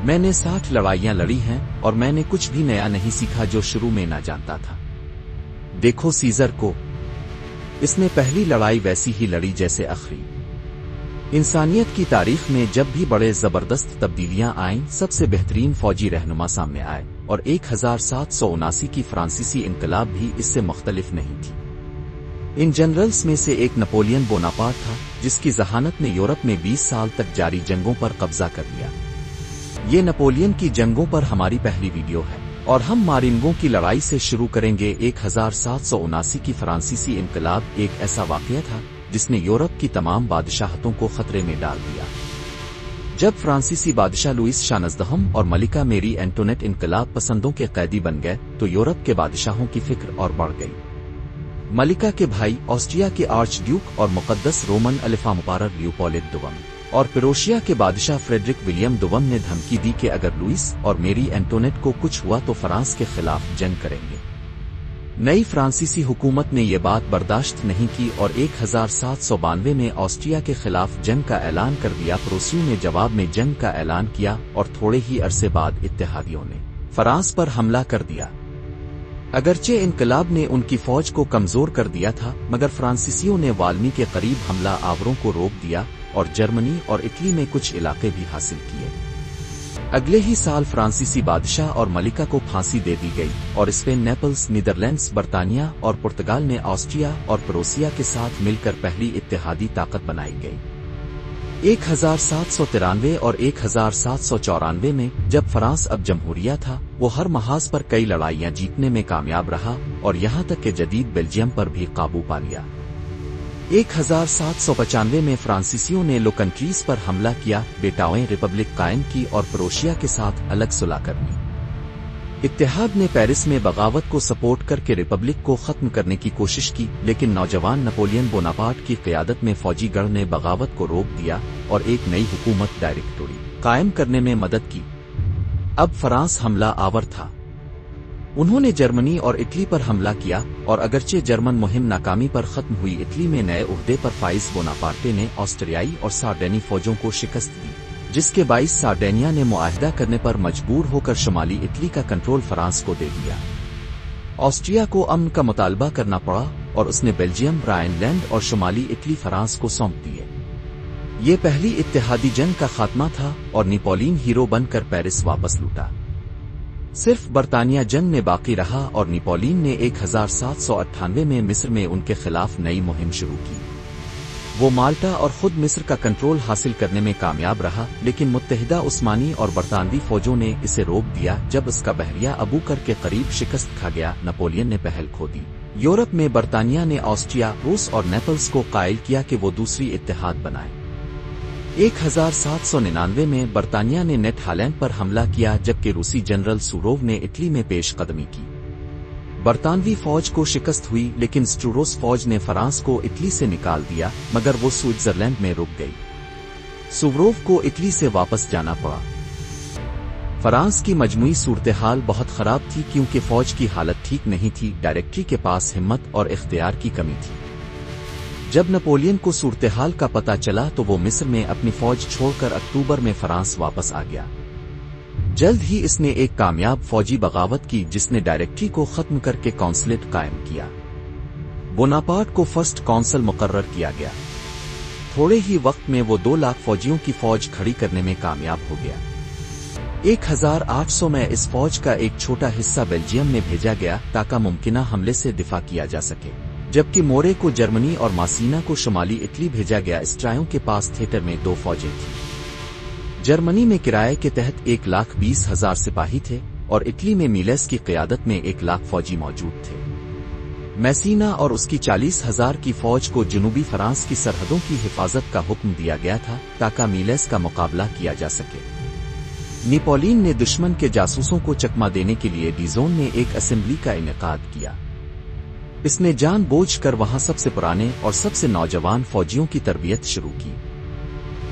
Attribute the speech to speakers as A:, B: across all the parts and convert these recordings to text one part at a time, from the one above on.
A: میں نے 60 لڑائیاں لڑی ہیں اور میں نے کچھ بھی نیا نہیں سیکھا جو شروع میں نہ جانتا تھا۔ دیکھو سیزر کو، اس نے پہلی لڑائی ویسی ہی لڑی جیسے آخری۔ انسانیت کی تاریخ میں جب بھی بڑے زبردست تبدیلیاں آئیں، سب سے بہترین فوجی رہنما سامنے آئے، اور 1779 کی فرانسیسی انقلاب بھی اس سے مختلف نہیں تھی۔ ان جنرلز میں سے ایک نپولین بوناپارٹ تھا، جس کی ذہانت نے یورپ میں 20 سال تک جاری جنگوں پر قبضہ کر لیا۔ یہ نپولین کی جنگوں پر ہماری پہلی ویڈیو ہے، اور ہم مارینگوں کی لڑائی سے شروع کریں گے۔ 1779 کی فرانسیسی انقلاب ایک ایسا واقعہ تھا جس نے یورپ کی تمام بادشاہتوں کو خطرے میں ڈال دیا۔ جب فرانسیسی بادشاہ لوئس 16 اور ملکہ میری اینٹونیٹ انقلاب پسندوں کے قیدی بن گئے تو یورپ کے بادشاہوں کی فکر اور بڑھ گئی۔ ملکہ کے بھائی آسٹریا کے آرچ ڈیوک اور مقدس رومن الفا مقرر لیوپولڈ دوم اور پیروشیا کے بادشاہ فریڈرک ولیم دوم نے دھمکی دی کہ اگر لوئس اور میری اینٹونیٹ کو کچھ ہوا تو فرانس کے خلاف جنگ کریں گے۔ نئی فرانسیسی حکومت نے یہ بات برداشت نہیں کی اور 1792 میں آسٹریا کے خلاف جنگ کا اعلان کر دیا۔ پروسیوں نے جواب میں جنگ کا اعلان کیا اور تھوڑے ہی عرصے بعد اتحادیوں نے فرانس پر حملہ کر دیا۔ اگرچہ انقلاب نے ان کی فوج کو کمزور کر دیا تھا، مگر فرانسیسیوں نے والمی کے قریب حملہ آوروں کو روک دیا اور جرمنی اور اٹلی میں کچھ علاقے بھی حاصل کیے۔ اگلے ہی سال فرانسیسی بادشاہ اور ملکہ کو پھانسی دے دی گئی، اور اسپین، نیپلز، نیدرلینڈز، برطانیہ اور پرتگال نے آسٹریا اور پروسیا کے ساتھ مل کر پہلی اتحادی طاقت بنائی گئی۔ 1793 اور 1794 میں جب فرانس اب جمہوریہ تھا، وہ ہر محاذ پر کئی لڑائیاں جیتنے میں کامیاب رہا اور یہاں تک کہ جدید بیلجیم پر بھی قابو پا لیا۔ 1795 میں فرانسیسیوں نے لو کنٹریز پر حملہ کیا، بیٹاویں ریپبلک قائم کی اور پروشیا کے ساتھ الگ صلح کر لی۔ اتحاد نے پیرس میں بغاوت کو سپورٹ کر کے ریپبلک کو ختم کرنے کی کوشش کی، لیکن نوجوان نپولین بوناپارٹ کی قیادت میں فوجی گڑھ نے بغاوت کو روک دیا اور ایک نئی حکومت ڈائریکٹوری قائم کرنے میں مدد کی۔ اب فرانس حملہ آور تھا۔ انہوں نے جرمنی اور اٹلی پر حملہ کیا، اور اگرچہ جرمن مہم ناکامی پر ختم ہوئی، اٹلی میں نئے عہدے پر فائز بوناپارٹے نے آسٹریائی اور سارڈینی فوجوں کو شکست دی، جس کے باعث سارڈینیا نے معاہدہ کرنے پر مجبور ہو کر شمالی اٹلی کا کنٹرول فرانس کو دے دیا۔ آسٹریا کو امن کا مطالبہ کرنا پڑا اور اس نے بیلجیم، رائن لینڈ اور شمالی اٹلی فرانس کو سونپ دیے۔ یہ پہلی اتحادی جنگ کا خاتمہ تھا اور نیپولین ہیرو بن کر پیرس واپس لوٹا۔ صرف برطانیہ جنگ میں باقی رہا اور نیپولین نے 1798 میں مصر میں ان کے خلاف نئی مہم شروع کی۔ وہ مالٹا اور خود مصر کا کنٹرول حاصل کرنے میں کامیاب رہا، لیکن متحدہ عثمانی اور برطانوی فوجوں نے اسے روک دیا۔ جب اس کا بحریہ ابو کر کے قریب شکست کھا گیا، نپولین نے پہل کھو دی۔ یورپ میں برطانیہ نے آسٹریا، روس اور نیپلز کو قائل کیا کہ وہ دوسری اتحاد بنائے۔ 1799 میں برطانیہ نے نیٹ ہالینڈ پر حملہ کیا، جبکہ روسی جنرل سوروو نے اٹلی میں پیش قدمی کی۔ برطانوی فوج کو شکست ہوئی، لیکن سٹوروس فوج نے فرانس کو اٹلی سے نکال دیا، مگر وہ سوئٹزرلینڈ میں رک گئی۔ سوروو کو اٹلی سے واپس جانا پڑا۔ فرانس کی مجموعی صورتحال بہت خراب تھی کیونکہ فوج کی حالت ٹھیک نہیں تھی، ڈائریکٹری کے پاس ہمت اور اختیار کی کمی تھی۔ جب نپولین کو صورتحال کا پتہ چلا تو وہ مصر میں اپنی فوج چھوڑ کر اکتوبر میں فرانس واپس آ گیا۔ جلد ہی اس نے ایک کامیاب فوجی بغاوت کی جس نے ڈائریکٹری کو ختم کر کے کونسلیٹ قائم کیا۔ بوناپارٹ کو فرسٹ کونسل مقرر کیا گیا۔ تھوڑے ہی وقت میں وہ 2 لاکھ فوجیوں کی فوج کھڑی کرنے میں کامیاب ہو گیا۔ 1800 میں اس فوج کا ایک چھوٹا حصہ بیلجیم میں بھیجا گیا تاکہ ممکنہ حملے سے دفاع کیا جا سکے، جبکہ مورے کو جرمنی اور ماسینا کو شمالی اٹلی بھیجا گیا۔ اسٹرائیوں کے پاس تھیٹر میں 2 فوجیں تھیں۔ جرمنی میں کرائے کے تحت 1,20,000 سپاہی تھے اور اٹلی میں میلیس کی قیادت میں 1 لاکھ فوجی موجود تھے۔ میسینا اور اس کی 40,000 کی فوج کو جنوبی فرانس کی سرحدوں کی حفاظت کا حکم دیا گیا تھا تاکہ میلیس کا مقابلہ کیا جا سکے۔ نیپولین نے دشمن کے جاسوسوں کو چکما دینے کے لیے ڈیزون میں ایک اسمبلی کا انعقاد کیا۔ اس نے جان بوجھ کر وہاں سب سے پرانے اور سب سے نوجوان فوجیوں کی تربیت شروع کی۔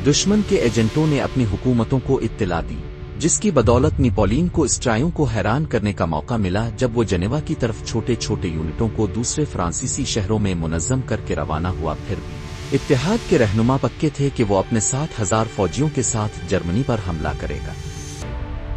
A: دشمن کے ایجنٹوں نے اپنی حکومتوں کو اطلاع دی، جس کی بدولت نیپولین کو اسٹرائیوں کو حیران کرنے کا موقع ملا جب وہ جنیوا کی طرف چھوٹے چھوٹے یونٹوں کو دوسرے فرانسیسی شہروں میں منظم کر کے روانہ ہوا۔ پھر بھی اتحاد کے رہنما پکے تھے کہ وہ اپنے 60,000 فوجیوں کے ساتھ جرمنی پر حملہ کرے گا۔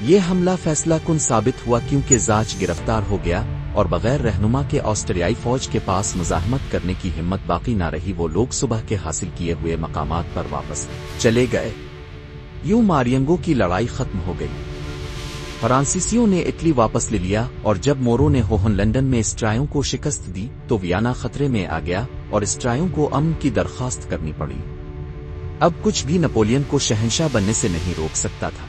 A: یہ حملہ فیصلہ کن ثابت ہوا کیونکہ زاچ گرفتار ہو گیا اور بغیر رہنما کے آسٹریائی فوج کے پاس مزاحمت کرنے کی ہمت باقی نہ رہی. وہ لوگ صبح کے حاصل کیے ہوئے مقامات پر واپس چلے گئے. یوں مارینگو کی لڑائی ختم ہو گئی. فرانسیسیوں نے اٹلی واپس لے لیا اور جب مورو نے ہوہن لنڈن میں اسٹرائیوں کو شکست دی تو ویانا خطرے میں آ گیا اور اسٹرائیوں کو امن کی درخواست کرنی پڑی. اب کچھ بھی نپولین کو شہنشاہ بننے سے نہیں روک سکتا تھا.